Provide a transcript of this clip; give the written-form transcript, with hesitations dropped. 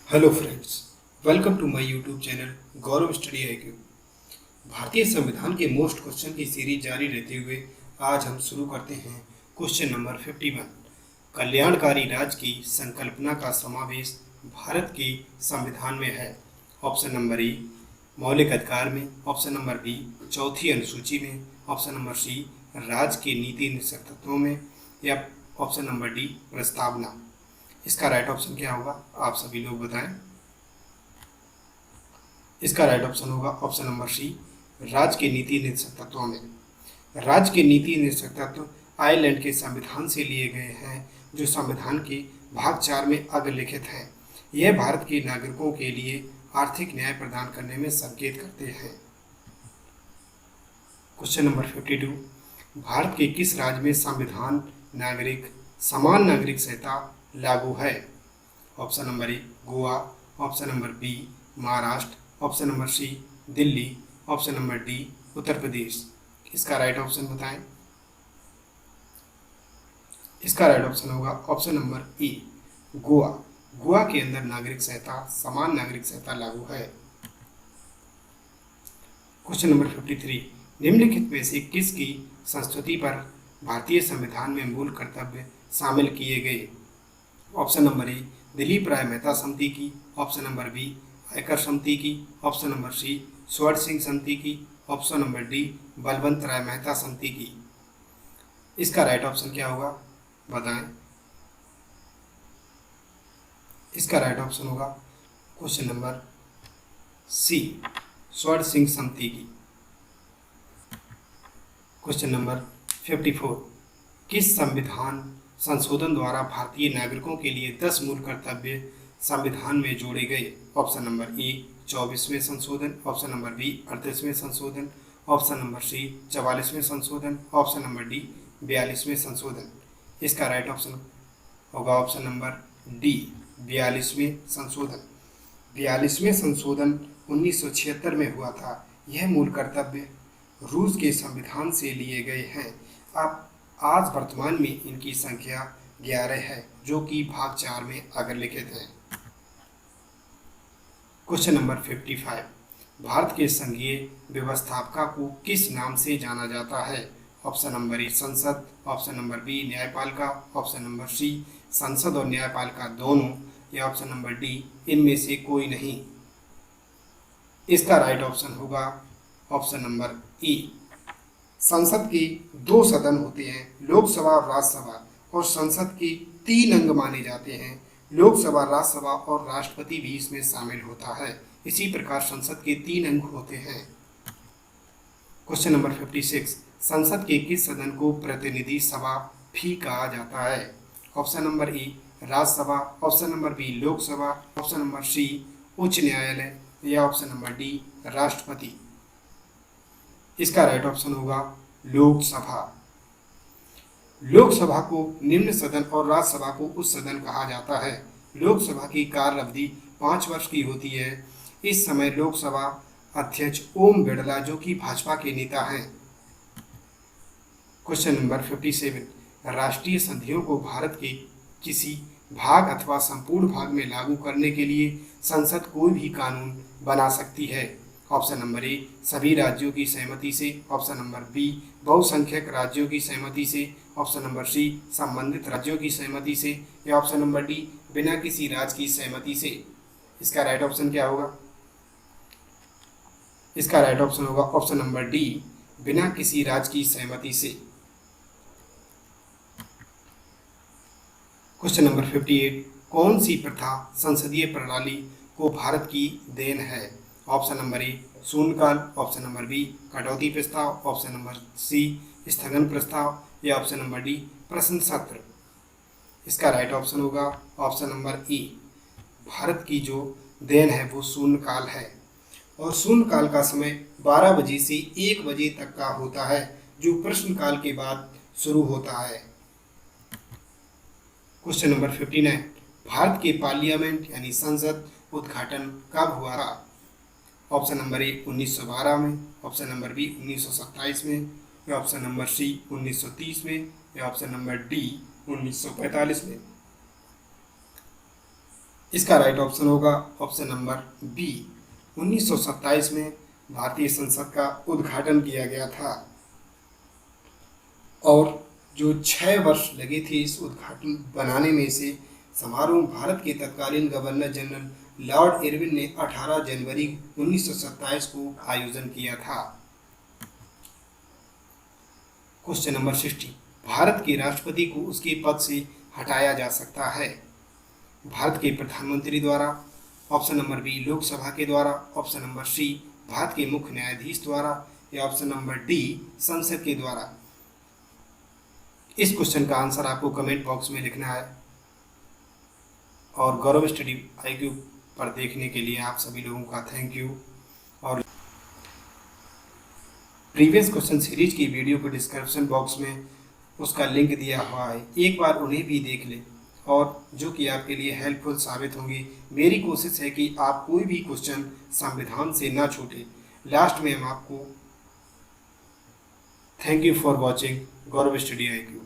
Hello friends, welcome to my YouTube channel Gaurav study IQ. भारतीय संविधान के मोस्ट क्वेश्चन की सीरीज जारी रहते हुए आज हम शुरू करते हैं क्वेश्चन नंबर 51। कल्याणकारी राज्य की संकल्पना का समावेश भारत के संविधान में है। ऑप्शन नंबर ए मौलिक अधिकार में, ऑप्शन नंबर बी चौथी अनुसूची में, ऑप्शन नंबर सी राज्य के नीति निश्चित तत्वों में, या ऑप्शन नंबर डी प्रस्तावना। इसका राइट ऑप्शन क्या होगा, आप सभी लोग बताएं। इसका राइट ऑप्शन होगा ऑप्शन नंबर सी राज्य के नीति निश्चित तत्वों में। राज्य के नीति निश्चित तत्व आयरलैंड के संविधान से लिए गए हैं, जो संविधान के भाग 4 में अग्रलिखित हैं। यह भारत के नागरिकों के लिए आर्थिक न्याय प्रदान करने में संकेत करते हैं। Question number 52। भारत के किस राज्य में संविधान समान नागरिक संहिता लागू है? Option number A Goa, option number B Maharashtra, option number C Delhi, option number D Uttar Pradesh. इसका राइट ऑप्शन बताएं। इसका राइट ऑप्शन होगा option number A Goa. Goa के अंदर समान नागरिक संहिता लागू है। Question number 53। निम्नलिखित में से किसकी संस्तुति पर भारतीय संविधान में मूल कर्तव्य शामिल किए गए? ऑप्शन नंबर ए दिलीप राय मेहता समिति की, ऑप्शन नंबर बी आयकर समिति की, ऑप्शन नंबर सी स्वर्ण सिंह समिति की, ऑप्शन नंबर डी बलवंत राय मेहता समिति की। इसका राइट ऑप्शन क्या होगा, बताएं। इसका राइट ऑप्शन होगा क्वेश्चन नंबर सी स्वर्ण सिंह समिति की। Question number 54। किस संविधान संशोधन द्वारा भारतीय नागरिकों के लिए 10 मूल कर्तव्य संविधान में जोड़े गए? ऑप्शन नंबर ए 24वें संशोधन, ऑप्शन नंबर बी 38वें संशोधन, ऑप्शन नंबर सी 44वें संशोधन, ऑप्शन नंबर डी 42वें संशोधन। इसका राइट ऑप्शन होगा ऑप्शन नंबर डी 42वें संशोधन। 42वें संशोधन 1976 में हुआ था। यह मूल कर्तव्य रूस के संविधान से लिए गए हैं। अब आज वर्तमान में इनकी संख्या 11 है, जो कि भाग 4 में अग्रलिखित है। Question number 55। भारत के संघीय व्यवस्थापका को किस नाम से जाना जाता है? ऑप्शन नंबर ए संसद, ऑप्शन नंबर बी न्यायपालिका, ऑप्शन नंबर सी संसद और न्यायपालिका दोनों, या ऑप्शन नंबर डी इनमें से कोई नहीं। इसका राइट ऑप्शन होगा ऑप्शन नंबर ए। संसद के 2 सदन होते हैं, लोकसभा और राज्यसभा, और संसद के 3 अंग माने जाते हैं। लोकसभा, राज्यसभा और राष्ट्रपति भी इसमें शामिल होता है। इसी प्रकार संसद के 3 अंग होते हैं। Question number 56। संसद के किस सदन को प्रतिनिधि सभा भी कहा जाता है? Option number A Rajya Sabha, option number B Lok Sabha, option number C उच्च न्यायालय, या ऑप्शन नंबर डी राष्ट्रपति। इसका राइट ऑप्शन होगा लोकसभा। लोकसभा को निम्न सदन और राज्यसभा को उच्च सदन कहा जाता है। लोकसभा की कार्य अवधि 5 वर्ष की होती है। इस समय लोकसभा अध्यक्ष ओम बिड़ला, जो कि भाजपा के नेता हैं। Question number 57। राष्ट्रीय संधियों को भारत के किसी भाग अथवा संपूर्ण भाग में लागू करने के लिए संसद कोई भी कानून बना सकती है। ऑप्शन नंबर ए सभी राज्यों की सहमति से, ऑप्शन नंबर बी बहुसंख्यक राज्यों की सहमति से, ऑप्शन नंबर सी संबंधित राज्यों की सहमति से, या ऑप्शन नंबर डी बिना किसी राज्य की सहमति से। इसका राइट ऑप्शन क्या होगा? इसका राइट ऑप्शन होगा ऑप्शन नंबर डी बिना किसी राज्य की सहमति से। Question number 58। कौन सी प्रथा संसदीय प्रणाली को भारत की देन है? ऑप्शन नंबर ए शून्यकाल, ऑप्शन नंबर बी कटौती प्रस्ताव, ऑप्शन नंबर सी स्थगन प्रस्ताव, या ऑप्शन नंबर डी प्रश्न सत्र। इसका राइट ऑप्शन होगा ऑप्शन नंबर ए। भारत की जो देन है वो शून्यकाल है, और शून्यकाल का समय 12 बजे से 1 बजे तक का होता है, जो प्रश्नकाल के बाद शुरू होता है। Question number 59। भारत के पार्लियामेंट यानी संसद उद्घाटन कब हुआ था? ऑप्शन नंबर ए 1912 में, ऑप्शन नंबर बी 1927 में, या ऑप्शन नंबर सी 1930 में, या ऑप्शन नंबर डी 1945 में। इसका राइट ऑप्शन होगा ऑप्शन नंबर बी। 1927 में भारतीय संसद का उद्घाटन किया गया था और जो 6 वर्ष लगे थे इस उद्घाटन बनाने में से समारोह भारत के तत्कालीन गवर्नर जनरल लॉर्ड इरविन ने 18 जनवरी 1927 को आयोजन किया था। क्वेश्चन नंबर 60, भारत के राष्ट्रपति को उसके पद से हटाया जा सकता है। भारत के प्रधानमंत्री द्वारा, ऑप्शन नंबर बी लोकसभा के द्वारा, ऑप्शन नंबर सी भारत के मुख्य न्यायाधीश द्वारा या ऑप्शन नंबर डी संसद के द्वारा। इस क्वेश्चन का आंसर आपको कमेंट बॉक्स में लिखना है और गौरव स्टडी IQ पर देखने के लिए आप सभी लोगों का थैंक यू। और प्रीवियस क्वेश्चन सीरीज की वीडियो को डिस्क्रिप्शन बॉक्स में उसका लिंक दिया हुआ है, एक बार उन्हें भी देख लें और जो कि आपके लिए हेल्पफुल साबित होंगी। मेरी कोशिश है कि आप कोई भी क्वेश्चन संविधान से ना छूटे। लास्ट में हम आपको thank you for watching Gaurav study IQ।